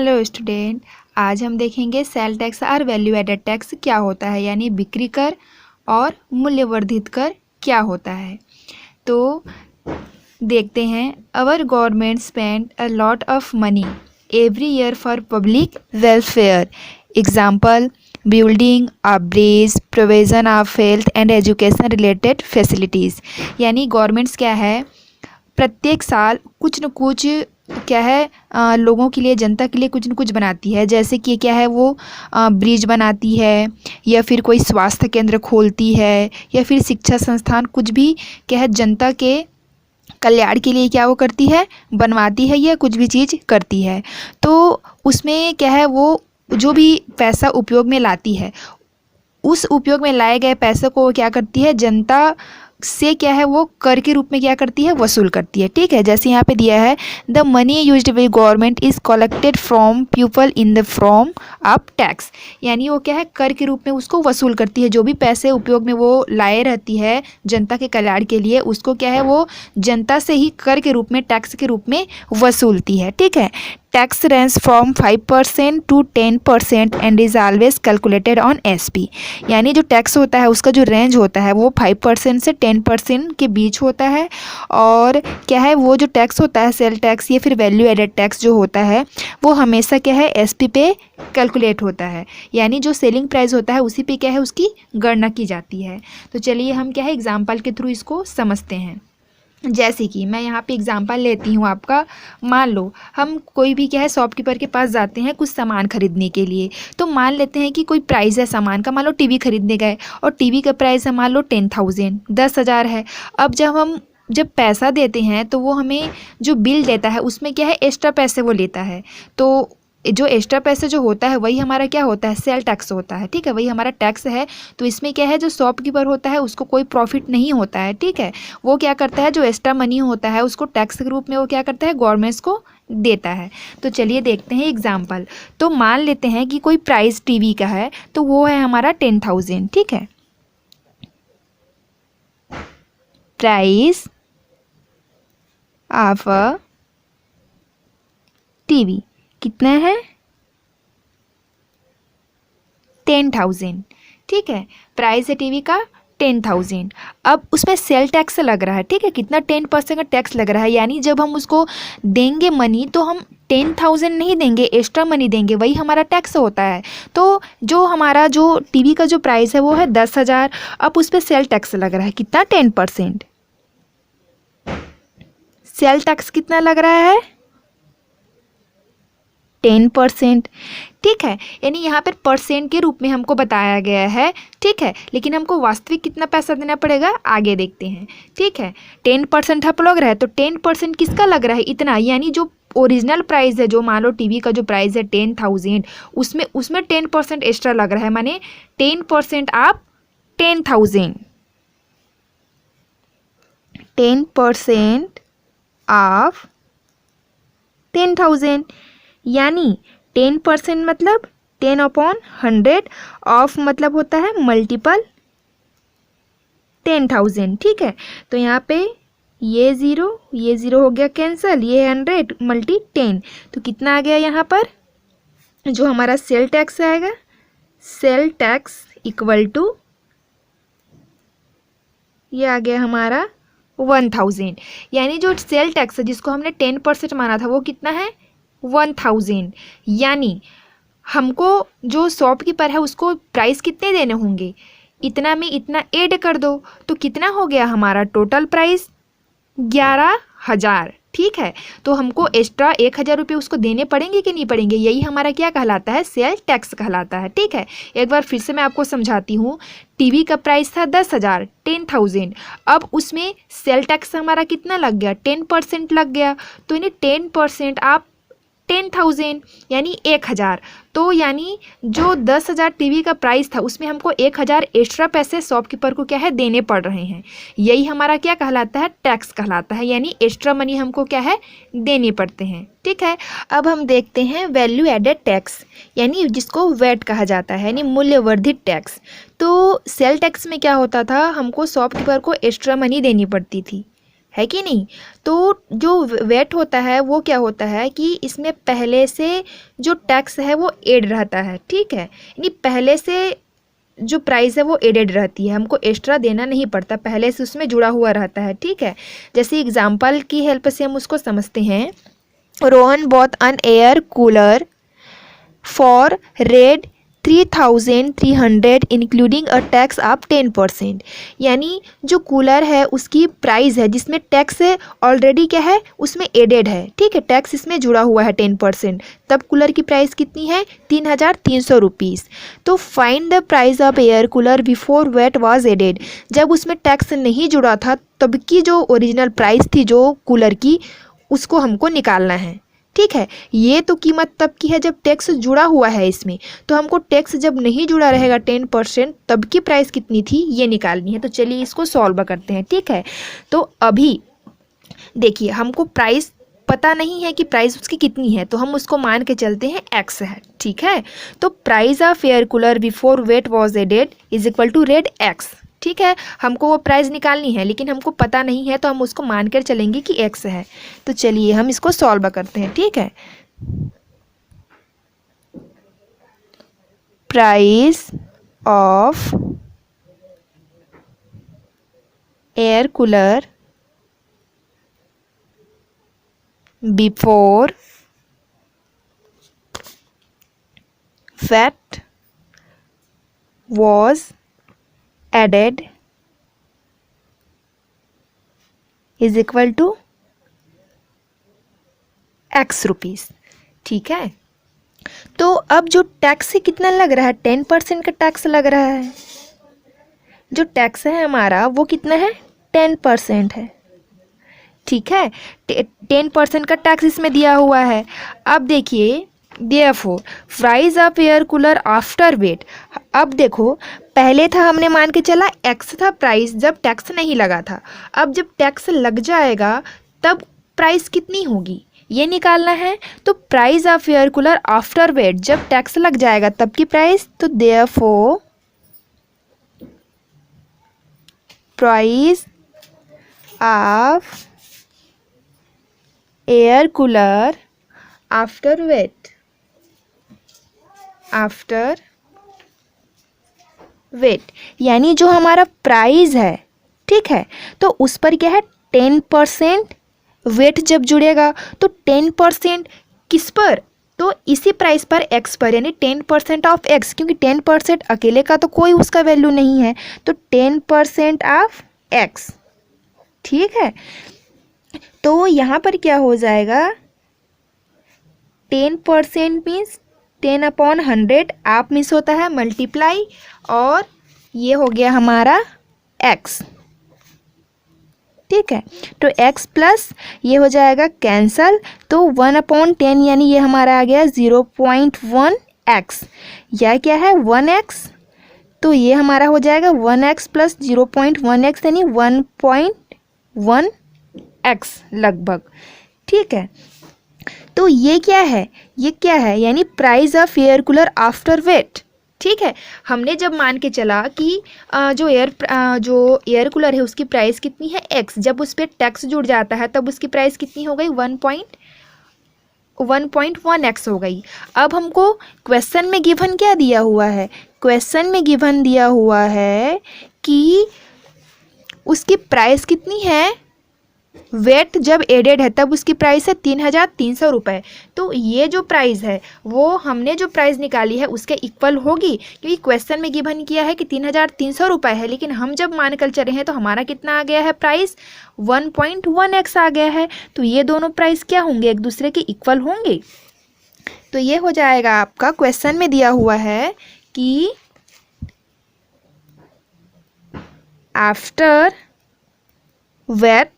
Hello student, आज हम देखेंगे सेल टैक्स और वैल्यू एडेड टैक्स क्या होता है, यानी बिक्री कर और मूल्यवर्धित कर क्या होता है। तो देखते हैं। अवर government spend a lot of money every year for public welfare. Example, building a bridge, provision of health and education related facilities. यानी गवर्नमेंट्स क्या है, प्रत्येक साल कुछ न कुछ क्या है लोगों के लिए, जनता के लिए कुछ न कुछ बनाती है। जैसे कि क्या है, वो ब्रिज बनाती है, या फिर कोई स्वास्थ्य केंद्र खोलती है, या फिर शिक्षा संस्थान, कुछ भी क्या है जनता के कल्याण के लिए क्या वो करती है, बनवाती है, या कुछ भी चीज़ करती है। तो उसमें क्या है, वो जो भी पैसा उपयोग में लाती है, उस उपयोग में लाए गए पैसे को वो क्या करती है, जनता से क्या है वो कर के रूप में क्या करती है, वसूल करती है। ठीक है, जैसे यहाँ पे दिया है, the money used by government is collected from people in the form of tax. यानी वो क्या है, कर के रूप में उसको वसूल करती है। जो भी पैसे उपयोग में वो लाए रहती है जनता के कल्याण के लिए, उसको क्या है, वो जनता से ही कर के रूप में, टैक्स के रूप में वसूलती है। ठीक है, tax range from 5% to 10% and is always calculated on SP. यानी जो टैक्स होता है उसका जो रेंज होता है वो 5% से 10% के बीच होता है। और क्या है, वो जो टैक्स होता है, सेल टैक्स या फिर वैल्यू एडेड टैक्स जो होता है, वो हमेशा क्या है, एसपी पे कैलकुलेट होता है। यानी जो सेलिंग प्राइस होता है उसी पे क्या है, उसकी गणना की जाती है। तो चलिए हम क्या है, एग्जाम्पल के थ्रू इसको समझते हैं। जैसे कि मैं यहाँ पे एग्जांपल लेती हूँ आपका। मान लो हम कोई भी क्या है, शॉपकीपर के पास जाते हैं कुछ सामान खरीदने के लिए। तो मान लेते हैं कि कोई प्राइस है सामान का, मान लो टीवी खरीदने गए और टीवी का प्राइस है मान लो 10,000, 10,000 है। अब जब पैसा देते हैं तो वो हमें जो बिल देता है उसमें क्या है, एक्स्ट्रा पैसे वो लेता है। तो जो एक्स्ट्रा पैसे जो होता है वही हमारा क्या होता है, सेल टैक्स होता है। ठीक है, वही हमारा टैक्स है। तो इसमें क्या है, जो शॉपकीपर होता है उसको कोई प्रॉफिट नहीं होता है। ठीक है, वो क्या करता है, जो एक्स्ट्रा मनी होता है उसको टैक्स के रूप में वो क्या करता है, गवर्नमेंट्स को देता है। तो चलिए देखते हैं एग्जाम्पल। तो मान लेते हैं कि कोई प्राइस टीवी का है, तो वो है हमारा 10,000। ठीक है, प्राइस ऑफ अ टीवी कितना है, 10,000। ठीक है, प्राइस है टीवी का 10,000। अब उसमें सेल टैक्स लग रहा है। ठीक है, कितना, 10% का टैक्स लग रहा है। यानी जब हम उसको देंगे मनी तो हम 10,000 नहीं देंगे, एक्स्ट्रा मनी देंगे, वही हमारा टैक्स होता है। तो जो हमारा जो टीवी का जो प्राइस है वो है 10,000। अब उस पर सेल टैक्स लग रहा है कितना, 10%। सेल टैक्स कितना लग रहा है, 10%। ठीक है, यानी यहाँ पर परसेंट के रूप में हमको बताया गया है। ठीक है, लेकिन हमको वास्तविक कितना पैसा देना पड़ेगा, आगे देखते हैं। ठीक है, 10% हम लग रहा है, तो 10% किसका लग रहा है, इतना। यानी जो ओरिजिनल प्राइस है, जो मान लो टीवी का जो प्राइस है 10,000, उसमें 10% एक्स्ट्रा लग रहा है, माने 10% आप 10,000, 10% ऑफ 10,000। यानी 10% मतलब 10/100, ऑफ मतलब होता है मल्टीपल 10,000। ठीक है, तो यहाँ पे ये ज़ीरो हो गया कैंसल, ये 100 मल्टी 10, तो कितना आ गया यहाँ पर, जो हमारा सेल टैक्स आएगा, सेल टैक्स इक्वल टू, ये आ गया हमारा 1,000। यानी जो सेल टैक्स है जिसको हमने 10% माना था वो कितना है, 1,000। यानी हमको जो शॉपकीपर है उसको प्राइस कितने देने होंगे, इतना में इतना ऐड कर दो, तो कितना हो गया हमारा टोटल प्राइस, 11,000। ठीक है, तो हमको एक्स्ट्रा 1,000 रुपये उसको देने पड़ेंगे कि नहीं पड़ेंगे, यही हमारा क्या कहलाता है, सेल टैक्स कहलाता है। ठीक है, एक बार फिर से मैं आपको समझाती हूँ। टीवी का प्राइस था 10,000, 10,000। अब उसमें सेल टैक्स हमारा कितना लग गया, 10% लग गया। तो यानी 10% आप 10,000 यानी 1,000। तो यानी जो 10,000 टीवी का प्राइस था उसमें हमको 1,000 एक्स्ट्रा पैसे शॉपकीपर को क्या है, देने पड़ रहे हैं। यही हमारा क्या कहलाता है, टैक्स कहलाता है। यानी एक्स्ट्रा मनी हमको क्या है, देने पड़ते हैं। ठीक है, अब हम देखते हैं वैल्यू एडेड टैक्स, यानी जिसको वैट कहा जाता है, यानी मूल्यवर्धित टैक्स। तो सेल टैक्स में क्या होता था, हमको शॉपकीपर को एक्स्ट्रा मनी देनी पड़ती थी। है कि नहीं। तो जो वेट होता है वो क्या होता है कि इसमें पहले से जो टैक्स है वो एड रहता है, ठीक है, यानी पहले से जो प्राइस है वो एडेड रहती है, हमको एक्स्ट्रा देना नहीं पड़ता, पहले से उसमें जुड़ा हुआ रहता है, ठीक है। जैसे एग्जांपल की हेल्प से हम उसको समझते हैं। Rohan bot N air cooler for rate 3,300 including a tax of 10%। यानी जो कूलर है उसकी प्राइस है जिसमें टैक्स ऑलरेडी क्या है उसमें एडेड है, ठीक है, टैक्स इसमें जुड़ा हुआ है 10%, तब कूलर की प्राइस कितनी है 3,300 रुपीज़। तो find the price of air cooler before VAT was added. जब उसमें टैक्स नहीं जुड़ा था तब की जो ओरिजिनल प्राइस थी जो कूलर की, उसको हमको निकालना है, ठीक है। ये तो कीमत तब की है जब टैक्स जुड़ा हुआ है इसमें, तो हमको टैक्स जब नहीं जुड़ा रहेगा 10% तब की प्राइस कितनी थी ये निकालनी है। तो चलिए इसको सॉल्व करते हैं, ठीक है। तो अभी देखिए हमको प्राइस पता नहीं है कि प्राइस उसकी कितनी है, तो हम उसको मान के चलते हैं एक्स है, ठीक है। तो price of air cooler before VAT was added is equal to rate X, ठीक है। हमको वो प्राइस निकालनी है लेकिन हमको पता नहीं है, तो हम उसको मान कर चलेंगे कि एक्स है। तो चलिए हम इसको सॉल्व करते हैं, ठीक है। Price of air cooler before VAT was added is equal to X rupees, ठीक है। तो अब जो टैक्स कितना लग रहा है 10% का टैक्स लग रहा है, जो टैक्स है हमारा वो कितना है 10% है, ठीक है। 10% का टैक्स इसमें दिया हुआ है। अब देखिए therefore price of air cooler after VAT. अब देखो पहले था हमने मान के चला एक्स था प्राइस जब टैक्स नहीं लगा था, अब जब टैक्स लग जाएगा तब प्राइस कितनी होगी ये निकालना है। तो price of air cooler after VAT जब टैक्स लग जाएगा तब की प्राइस, तो therefore price of air cooler after VAT यानी जो हमारा प्राइस है, ठीक है, तो उस पर क्या है 10% वेट जब जुड़ेगा, तो 10% किस पर, तो इसी प्राइस पर एक्स पर, यानी 10% ऑफ एक्स, क्योंकि 10% अकेले का तो कोई उसका वैल्यू नहीं है, तो 10% ऑफ एक्स, ठीक है। तो यहाँ पर क्या हो जाएगा 10% मीन्स 10/100, आप मिस होता है मल्टीप्लाई, और ये हो गया हमारा x, ठीक है। तो x प्लस ये हो जाएगा कैंसल, तो 1/10 यानी ये हमारा आ गया 0.1x, यह क्या है 1x, तो ये हमारा हो जाएगा 1x प्लस 0.1x यानी 1.1x लगभग, ठीक है। तो ये क्या है, ये क्या है, यानी price of air cooler after VAT, ठीक है। हमने जब मान के चला कि जो एयर कूलर है उसकी प्राइस कितनी है एक्स, जब उस पर टैक्स जुड़ जाता है तब उसकी प्राइस कितनी हो गई 1.1x हो गई। अब हमको क्वेश्चन में गिवन क्या दिया हुआ है, क्वेश्चन में गिवन दिया हुआ है कि उसकी प्राइस कितनी है, वेट जब एडेड है तब उसकी प्राइस है 3,300 रुपये। तो ये जो प्राइस है वो हमने जो प्राइस निकाली है उसके इक्वल होगी, क्योंकि क्वेश्चन में गिवन किया है कि 3,300 रुपये है, लेकिन हम जब मान कर चले हैं तो हमारा कितना आ गया है प्राइस 1.1x आ गया है। तो ये दोनों प्राइस क्या होंगे, एक दूसरे के इक्वल होंगे। तो ये हो जाएगा आपका, क्वेश्चन में दिया हुआ है कि after VAT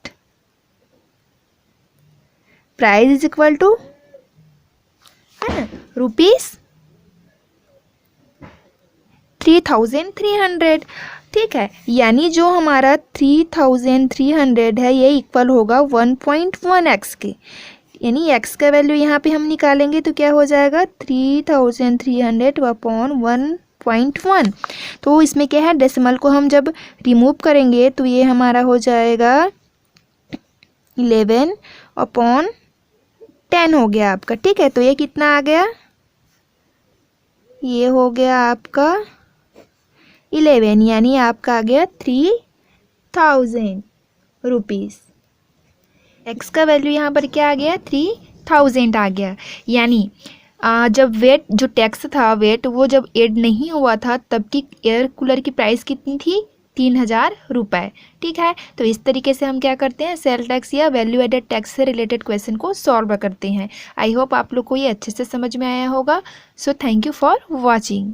price is equal to है ना ₹3,300, ठीक है। यानी जो हमारा 3,300 है ये इक्वल होगा 1.1x के, यानी x का वैल्यू यहाँ पे हम निकालेंगे तो क्या हो जाएगा 3,300/1.1। तो इसमें क्या है डेसिमल को हम जब रिमूव करेंगे तो ये हमारा हो जाएगा 11/10 हो गया आपका। ठीक है, तो ये कितना आ गया, ये हो गया आपका 11, यानी आपका आ गया 3000 रुपीज़। एक्स का वैल्यू यहाँ पर क्या आ गया, 3000 आ गया। यानी जब वेट जो टैक्स था वेट वो जब ऐड नहीं हुआ था तब की एयर कूलर की प्राइस कितनी थी, 3000 रुपये। ठीक है, तो इस तरीके से हम क्या करते हैं, सेल टैक्स या वैल्यू एडेड टैक्स से रिलेटेड क्वेश्चन को सॉल्व करते हैं। आई होप आप लोग को ये अच्छे से समझ में आया होगा। So thank you for watching.